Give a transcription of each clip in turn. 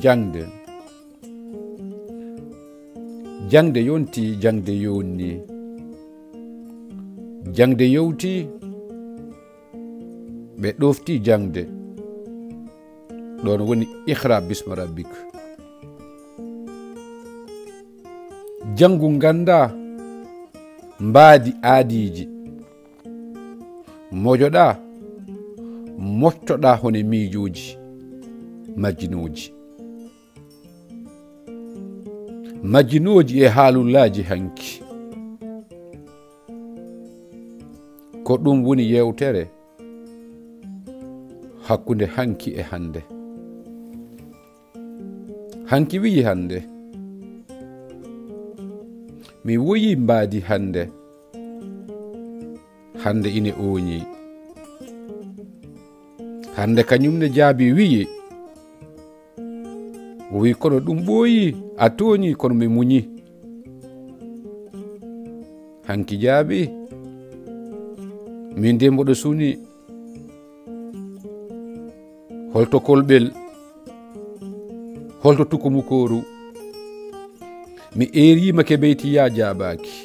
jangde jangde yonti jangde yonni jangde yewti ɓe ɗofti jangde ɗon woni ihra bisma rabbik jangu ganda mbaadi aadiji mojoɗa mottoɗa hone miijoji majjinoji majjinoji e haalullaji hanki ko ɗum woni yewtere hakkunde hanki e hande hanki wiyi hande mi woyi mbaadi hande hande ine oñi hande kañumne jaabi wiyi o wi kono ɗum ɓooyi a tooñi kono mi muñi hanki jaabi min de mboɗo suni holto kolɓel holto tukomukoru mi erima keɓeytiya jaabaki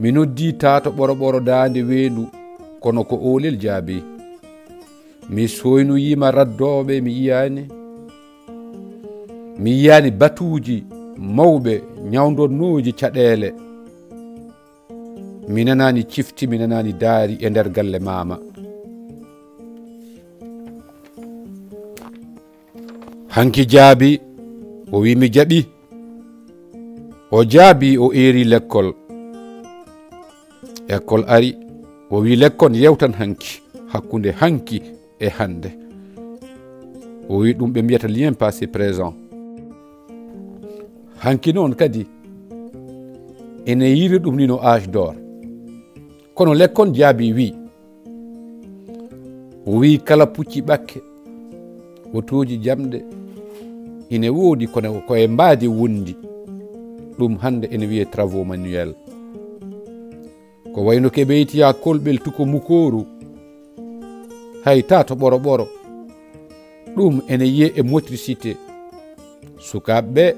mi noddi tato ɓoro dande weedu kono ko olel jaabi mi soynoyima raddoɓe mi yiyani batuji mawɓe ñawdonnoji caɗele mi nanani cifti mi nanani daari e nder galle mama hanki jaabi o wi mi jaɓi o jaabi o eri l'école école ari o wi lekkon yewtan hanki hakkunde hanki e hande o wi ɗum ɓe mbiyata lien passé présent hanki noon kadi ene yiri ɗum ni no âge d'or kono lekkon jaabi wi o wi kala pucci ɓakke wotoji jamɗe ine woodi kono koye mbaadi wondi ɗum hande ene wiye travaux manuel ko wayno keɓeytiya kolɓel tuko mukoru hay tato ɓoro ɗum ene yiye e motricité sukaɓeɓe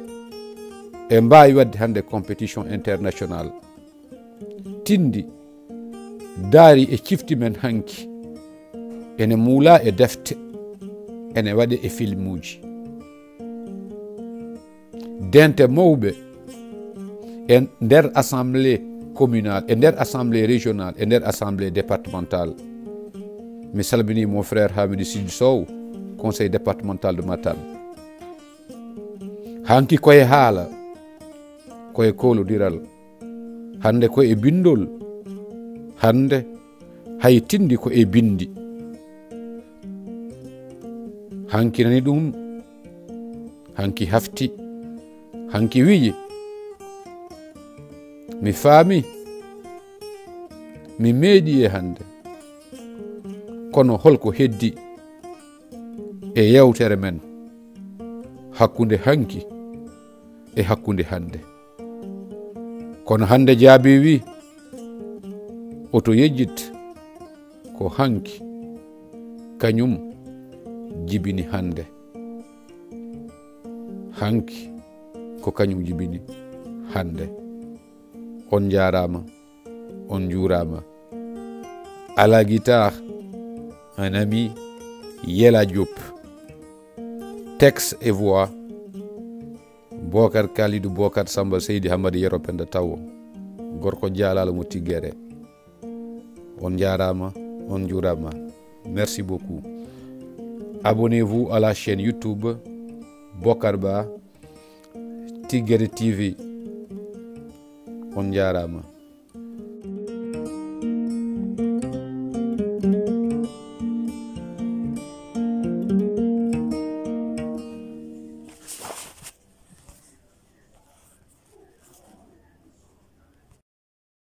e mbawi wadde hande compétition international tindi daari e cifti men hanki ene muula e defte ene waɗe e filmuji dente mawɓe e nder assemblée communal e nder assemblée régional e nder assemblée départemental mi salmini mon frère Hamidou Sidou Sow conseil départemental de Matam hanki koye haala koye kolodiral hande ko e bindol hande hay tindi ko e bindi hanki nani ɗum hanki hafti hanki wiyi mi faami mi meeɗi e hande kono holko heddi e yewtere men hakkunde hanki e hakkunde hande kono hande jaabi wi oto yejjit ko hanki kañum jibini hande hanki ko kañum jibini hande on jarama on juurama à la guitare un ami Yela Diop, texte et voix Bokar Kalidou Bokar Samba Seydi Hamadi Yero Penda Tawo gorko jaalala mo tiggere on jarama on juurama merci beaucoup. Abonnez-vous à la chaîne YouTube Bokar Ba Tigere TV on jarama.